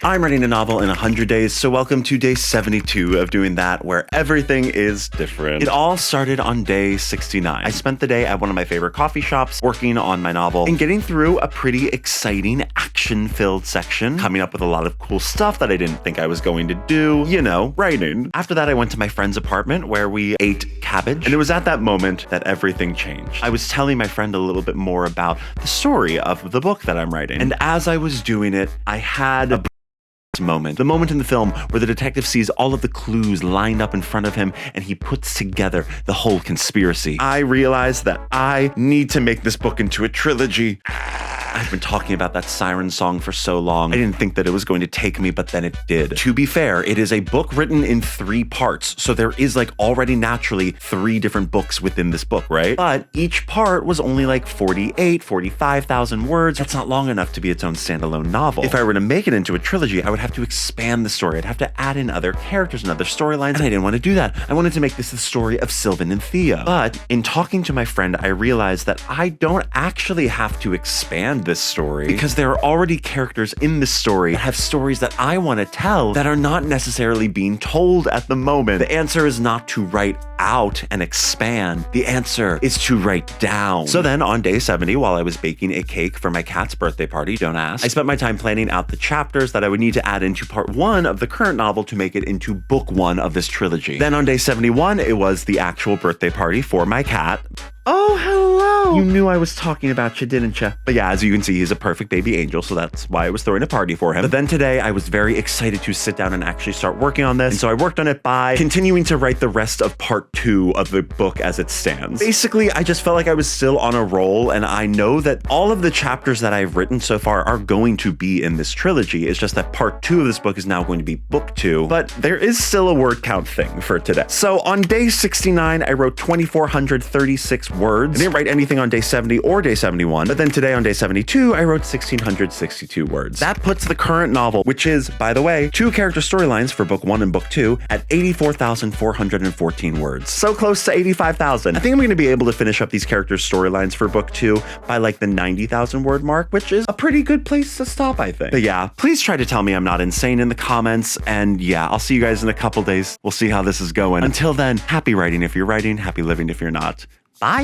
I'm writing a novel in 100 days, so welcome to day 72 of doing that, where everything is different. It all started on day 69. I spent the day at one of my favorite coffee shops working on my novel and getting through a pretty exciting action-filled section, coming up with a lot of cool stuff that I didn't think I was going to do, you know, writing. After that, I went to my friend's apartment where we ate cabbage, and it was at that moment that everything changed. I was telling my friend a little bit more about the story of the book that I'm writing, and as I was doing it, I had a moment. The moment in the film where the detective sees all of the clues lined up in front of him and he puts together the whole conspiracy. I realized that I need to make this book into a trilogy. I've been talking about that siren song for so long. I didn't think that it was going to take me, but then it did. To be fair, it is a book written in 3 parts, so there is like already naturally 3 different books within this book, right? But each part was only like 45,000 words. That's not long enough to be its own standalone novel. If I were to make it into a trilogy, I would have to expand the story. I'd have to add in other characters and other storylines, and I didn't want to do that. I wanted to make this the story of Sylvan and Thea. But in talking to my friend, I realized that I don't actually have to expand this story because there are already characters in this story that have stories that I want to tell that are not necessarily being told at the moment. The answer is not to write out and expand. The answer is to write down. So then on day 70, while I was baking a cake for my cat's birthday party, don't ask, I spent my time planning out the chapters that I would need to add into part 1 of the current novel to make it into book 1 of this trilogy. Then on day 71, it was the actual birthday party for my cat. Oh, hello. You knew I was talking about you, didn't you? But yeah, as you can see, he's a perfect baby angel, so that's why I was throwing a party for him. But then today, I was very excited to sit down and actually start working on this. And so I worked on it by continuing to write the rest of part 2 of the book as it stands. Basically, I just felt like I was still on a roll, and I know that all of the chapters that I've written so far are going to be in this trilogy. It's just that part 2 of this book is now going to be book 2, but there is still a word count thing for today. So on day 69, I wrote 2,436 words. I didn't write anything on day 70 or day 71, but then today on day 72, I wrote 1,662 words. That puts the current novel, which is, by the way, 2 character storylines for book 1 and book 2, at 84,414 words. So close to 85,000. I think I'm going to be able to finish up these characters' storylines for book 2 by like the 90,000 word mark, which is a pretty good place to stop, I think. But yeah, please try to tell me I'm not insane in the comments, and yeah, I'll see you guys in a couple days. We'll see how this is going. Until then, happy writing if you're writing, happy living if you're not. Bye!